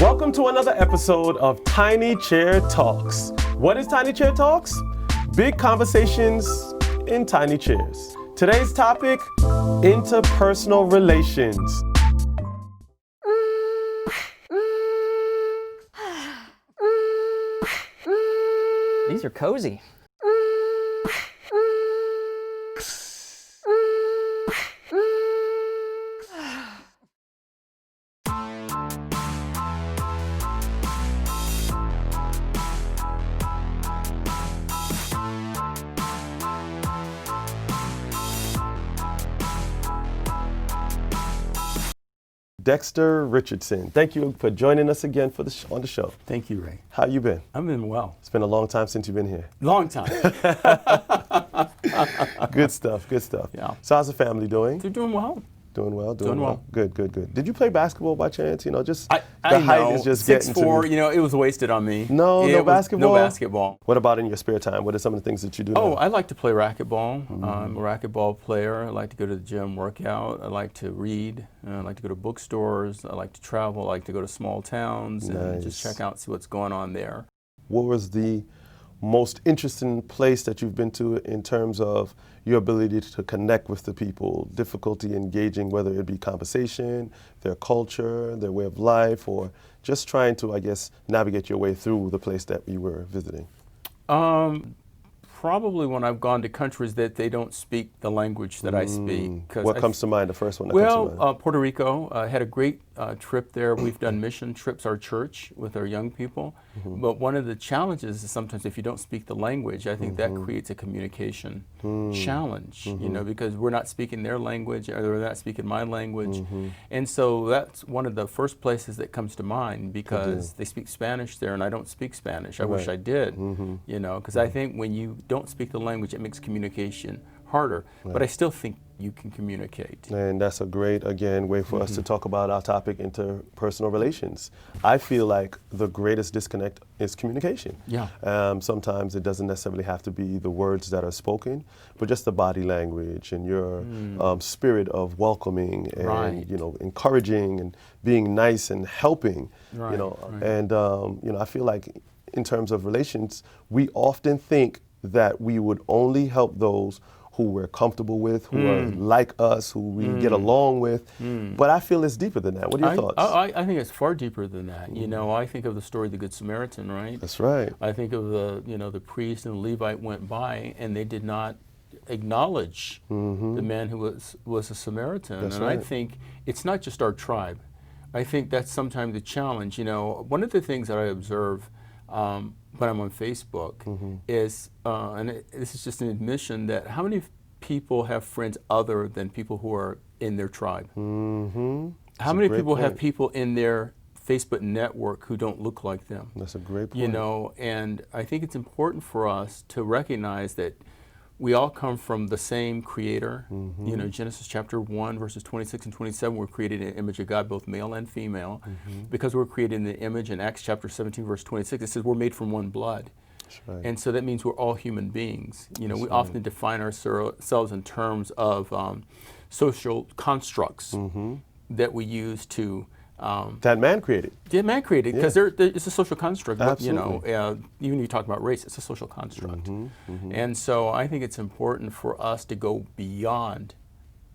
Welcome to another episode of Tiny Chair Talks. What is Tiny Chair Talks? Big conversations in tiny chairs. Today's topic, interpersonal relations. These are cozy. Dexter Richardson, thank you for joining us again on the show. Thank you, Ray. How you been? I've been well. It's been a long time since you've been here. Long time. Good stuff, good stuff. Yeah. So how's the family doing? They're doing well. Doing well. Doing well. Good. Did you play basketball by chance? You know, just I the height know. is just 6'4", getting to me. you know, it was wasted on me. No basketball? No basketball. What about in your spare time? What are some of the things that you do Oh, now? I like to play racquetball. I'm a racquetball player. I like to go to the gym, work out. I like to read. I like to go to bookstores. I like to travel. I like to go to small towns and just check out, see what's going on there. What was the most interesting place that you've been to in terms of your ability to connect with the people, difficulty engaging, whether it be conversation, their culture, their way of life, or just trying to, I guess, navigate your way through the place that you were visiting? Probably when I've gone to countries that they don't speak the language that I speak. What comes to mind, the first one that comes to mind? Puerto Rico. I had a great trip there. We've done mission trips, our church, with our young people. But one of the challenges is sometimes if you don't speak the language, I think that creates a communication challenge, you know, because we're not speaking their language or they're not speaking my language. And so that's one of the first places that comes to mind because they speak Spanish there and I don't speak Spanish. I wish I did, you know, because I think when you don't speak the language, it makes communication harder. But I still think you can communicate. And that's a great, again, way for us to talk about our topic, interpersonal relations. I feel like the greatest disconnect is communication. Yeah. Sometimes it doesn't necessarily have to be the words that are spoken, but just the body language and your spirit of welcoming and you know, encouraging and being nice and helping. You know, and you know, I feel like in terms of relations, we often think that we would only help those who we're comfortable with, who are like us, who we get along with. But I feel it's deeper than that. What are your thoughts? I think it's far deeper than that. You know, I think of the story of the Good Samaritan, right? That's right. I think of the, you know, the priest and the Levite went by and they did not acknowledge the man who was a Samaritan. That's and right. I think it's not just our tribe. I think that's sometimes the challenge. You know, one of the things that I observe when I'm on Facebook is, and this is just an admission, that how many people have friends other than people who are in their tribe? How many people have people in their Facebook network who don't look like them? That's a great point. You know, and I think it's important for us to recognize that we all come from the same creator. You know, Genesis chapter 1, verses 26 and 27, we're created in the image of God, both male and female. Because we're created in the image, in Acts chapter 17, verse 26, it says we're made from one blood. That's right. And so that means we're all human beings. You know, we often define ourselves in terms of social constructs that we use to that man created. Yeah, man created, because it's a social construct. Absolutely. You know, even when you talk about race, it's a social construct. And so I think it's important for us to go beyond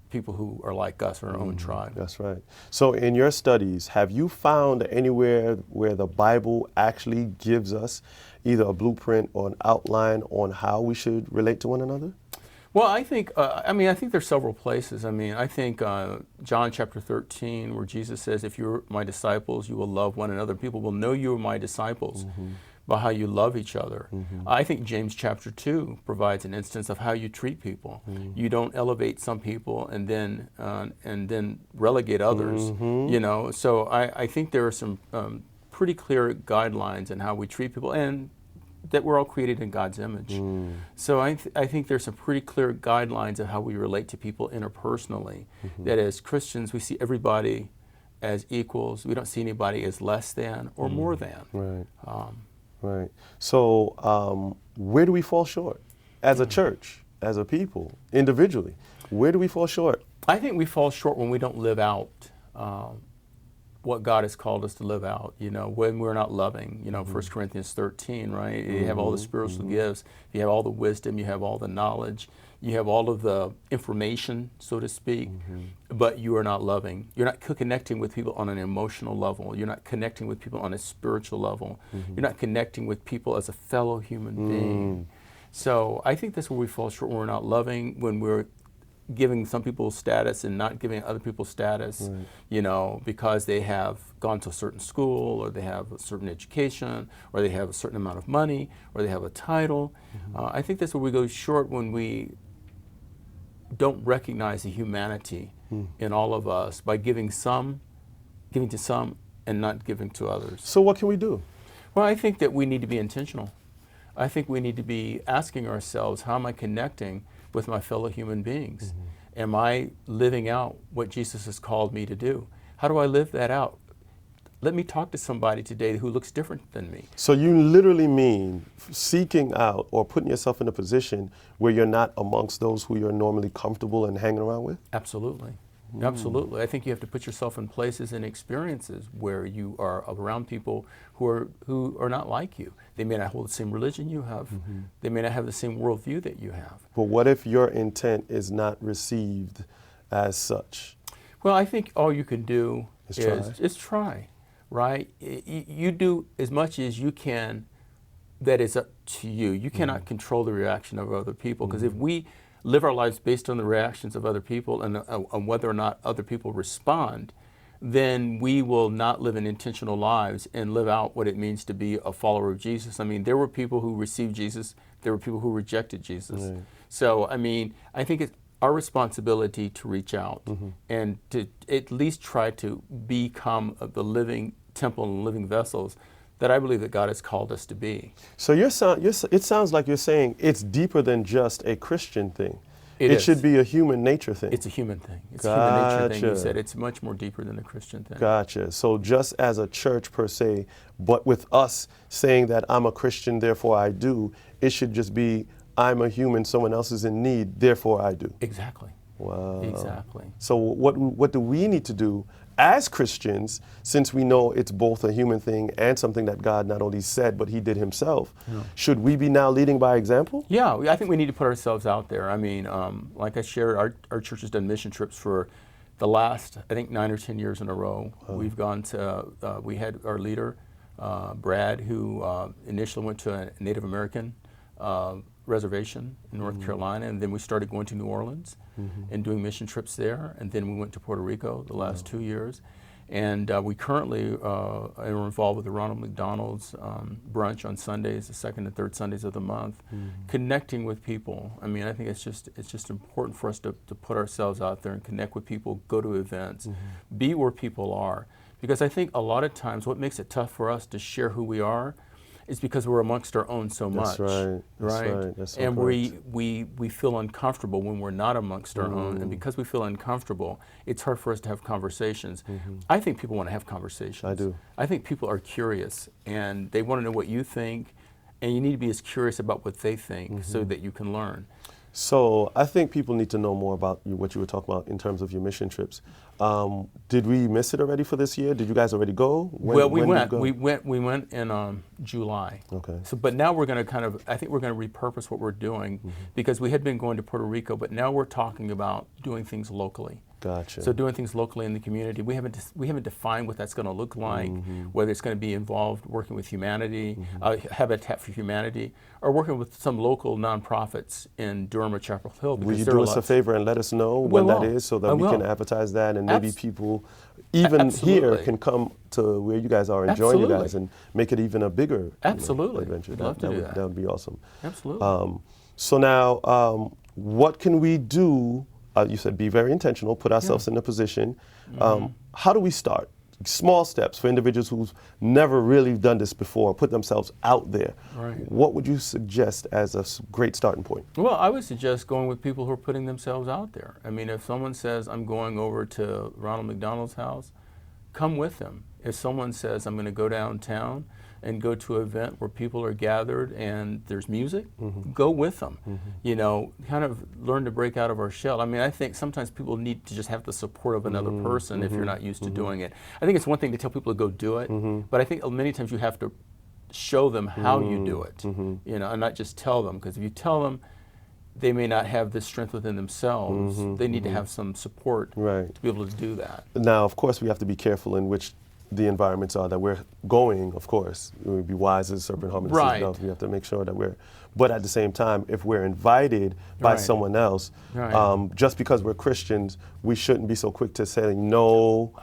people who are like us or our own tribe. That's right. So in your studies, have you found anywhere where the Bible actually gives us either a blueprint or an outline on how we should relate to one another? Well, I think, I think there's several places. I mean, I think John chapter 13, where Jesus says, if you're my disciples, you will love one another. People will know you are my disciples by how you love each other. I think James chapter 2 provides an instance of how you treat people. You don't elevate some people and then relegate others, you know. So I think there are some pretty clear guidelines on how we treat people, and that we're all created in God's image. So I think there's some pretty clear guidelines of how we relate to people interpersonally. That as Christians, we see everybody as equals. We don't see anybody as less than or more than. Right. Right. So where do we fall short as a church, as a people, individually? Where do we fall short? I think we fall short when we don't live out what God has called us to live out, when we're not loving, 1 Corinthians 13, right? You have all the spiritual gifts, you have all the wisdom, you have all the knowledge, you have all of the information, so to speak, but you are not loving. You're not connecting with people on an emotional level. You're not connecting with people on a spiritual level. You're not connecting with people as a fellow human being. So I think that's where we fall short when we're not loving, when we're giving some people status and not giving other people status, because they have gone to a certain school, or they have a certain education, or they have a certain amount of money, or they have a title. I think that's where we go short, when we don't recognize the humanity in all of us by giving to some and not giving to others. So what can we do? Well, I think that we need to be intentional. I think we need to be asking ourselves, how am I connecting with my fellow human beings? Am I living out what Jesus has called me to do? How do I live that out? Let me talk to somebody today who looks different than me. So you literally mean seeking out or putting yourself in a position where you're not amongst those who you're normally comfortable and hanging around with? Absolutely. Absolutely. I think you have to put yourself in places and experiences where you are around people who are not like you. They may not hold the same religion you have. They may not have the same worldview that you have. But what if your intent is not received as such? Well, I think all you can do is try, right? You do as much as you can that is up to you. You cannot control the reaction of other people, because if we live our lives based on the reactions of other people and on whether or not other people respond, then we will not live intentional lives and live out what it means to be a follower of Jesus. I mean, there were people who received Jesus, there were people who rejected Jesus. Right. So, I mean, I think it's our responsibility to reach out and to at least try to become the living temple and living vessels that I believe that God has called us to be. So it sounds like you're saying it's deeper than just a Christian thing. It should be a human nature thing. It's a human thing. It's a human nature thing, you said. It's much more deeper than a Christian thing. Gotcha. So just as a church per se, but with us saying that I'm a Christian, therefore I do, it should just be I'm a human, someone else is in need, therefore I do. Exactly. Wow. Exactly. So what do we need to do as Christians, since we know it's both a human thing and something that God not only said, but he did himself? Should we be now leading by example? Yeah, I think we need to put ourselves out there. I mean, like I shared, our church has done mission trips for the last, I think, 9 or 10 years in a row. We've gone to, we had our leader, Brad, who initially went to a Native American reservation in North Carolina, and then we started going to New Orleans and doing mission trips there, and then we went to Puerto Rico the last 2 years, and we currently are involved with the Ronald McDonald's brunch on Sundays, the second and third Sundays of the month, connecting with people. I mean, I think it's just important for us to put ourselves out there and connect with people, go to events, be where people are, because I think a lot of times what makes it tough for us to share who we are is because we're amongst our own so much. That's right. Right? That's so and correct. we feel uncomfortable when we're not amongst our own, and because we feel uncomfortable, it's hard for us to have conversations. I think people want to have conversations. I do. I think people are curious, and they want to know what you think, and you need to be as curious about what they think so that you can learn. So I think people need to know more about what you were talking about in terms of your mission trips. Did we miss it already for this year? Did you guys already go? Well, we went in July. Okay. So, but now we're going to I think we're going to repurpose what we're doing, because we had been going to Puerto Rico, but now we're talking about doing things locally. Gotcha. So doing things locally in the community. We haven't defined what that's going to look like, whether it's going to be involved working with humanity, Habitat for Humanity, or working with some local nonprofits in Durham or Chapel Hill. Will you do us a favor and let us know when that is, so that we can advertise that, and maybe people even here can come to where you guys are and join you guys and make it even a bigger adventure. We'd love to do that. That would be awesome. Absolutely. So now, what can we do? You said be very intentional, put ourselves in a position. How do we start? Small steps for individuals who've never really done this before, put themselves out there. Right. What would you suggest as a great starting point? Well, I would suggest going with people who are putting themselves out there. I mean, if someone says, I'm going over to Ronald McDonald's house, come with them. If someone says, I'm going to go downtown and go to an event where people are gathered and there's music, go with them. You know, kind of learn to break out of our shell. I mean, I think sometimes people need to just have the support of another person if you're not used to doing it. I think it's one thing to tell people to go do it, but I think many times you have to show them how you do it, you know, and not just tell them, because if you tell them, they may not have the strength within themselves. They need to have some support to be able to do that. Now, of course, we have to be careful in which the environments are that we're going, of course. We would be wise as a serpent, harmless as a dove. We have to make sure that but at the same time, if we're invited by someone else, just because we're Christians, we shouldn't be so quick to say no,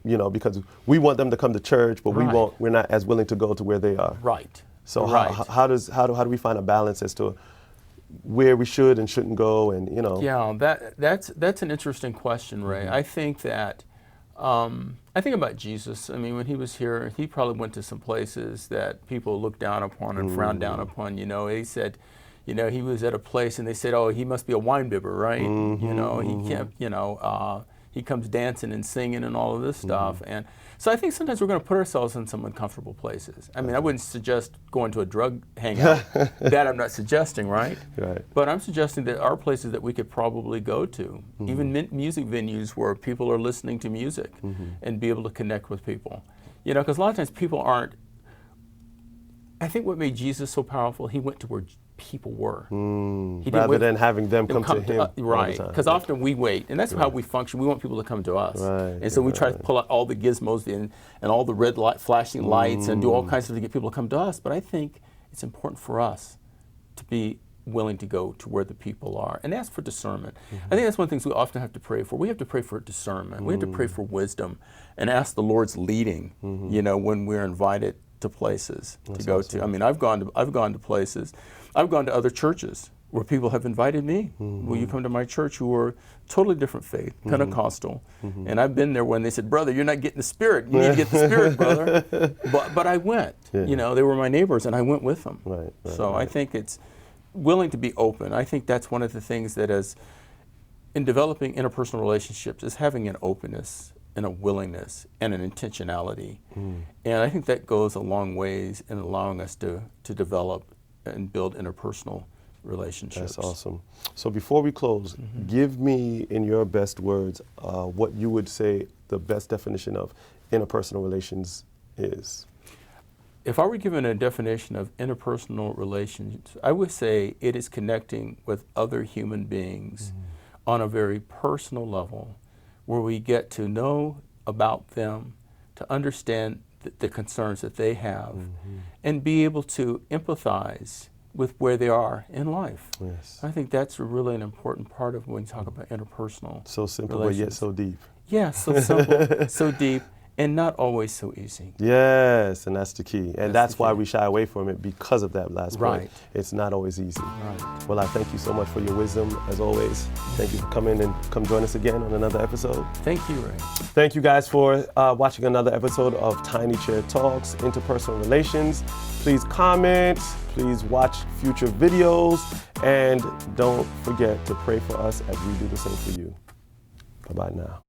you know, because we want them to come to church, but we're not as willing to go to where they are. So how do we find a balance as to where we should and shouldn't go, and you know? Yeah, that's an interesting question, Ray. I think that I think about Jesus. I mean, when he was here, he probably went to some places that people looked down upon and frowned down upon. You know, he said, you know, he was at a place and they said, oh, he must be a wine bibber, right? You know, he can't, you know, he comes dancing and singing and all of this stuff. And so I think sometimes we're going to put ourselves in some uncomfortable places. I mean, I wouldn't suggest going to a drug hangout. That I'm not suggesting, right? But I'm suggesting that are places that we could probably go to, even music venues where people are listening to music and be able to connect with people. You know, because a lot of times people aren't, I think what made Jesus so powerful, he went to where people were. Rather than having them come to him. Right, because often we wait, and that's how we function. We want people to come to us. And so we try to pull out all the gizmos and all the red light, flashing lights and do all kinds of stuff to get people to come to us. But I think it's important for us to be willing to go to where the people are and ask for discernment. I think that's one of the things we often have to pray for. We have to pray for discernment. We have to pray for wisdom and ask the Lord's leading, you know, when we're invited to places to go to. I mean, I've gone to places. I've gone to other churches where people have invited me. Will you come to my church, who are totally different faith, Pentecostal? And I've been there when they said, brother, you're not getting the Spirit. You need to get the Spirit, brother. But I went. You know, they were my neighbors, and I went with them. So I think it's willing to be open. I think that's one of the things that is, in developing interpersonal relationships, is having an openness and a willingness and an intentionality. And I think that goes a long ways in allowing us to develop and build interpersonal relationships. That's awesome. So before we close, give me, in your best words, what you would say the best definition of interpersonal relations is. If I were given a definition of interpersonal relations, I would say it is connecting with other human beings on a very personal level, where we get to know about them, to understand the concerns that they have, and be able to empathize with where they are in life. I think that's really an important part of when you talk about interpersonal. So simple, but yet so deep. Yes, so simple, so deep, and not always so easy. Yes, and that's the key. And that's why we shy away from it, because of that last point. It's not always easy. Well, I thank you so much for your wisdom, as always. Thank you for coming and come join us again on another episode. Thank you, Ray. Thank you guys for watching another episode of Tiny Chair Talks, Interpersonal Relations. Please comment, please watch future videos, and don't forget to pray for us as we do the same for you. Bye-bye now.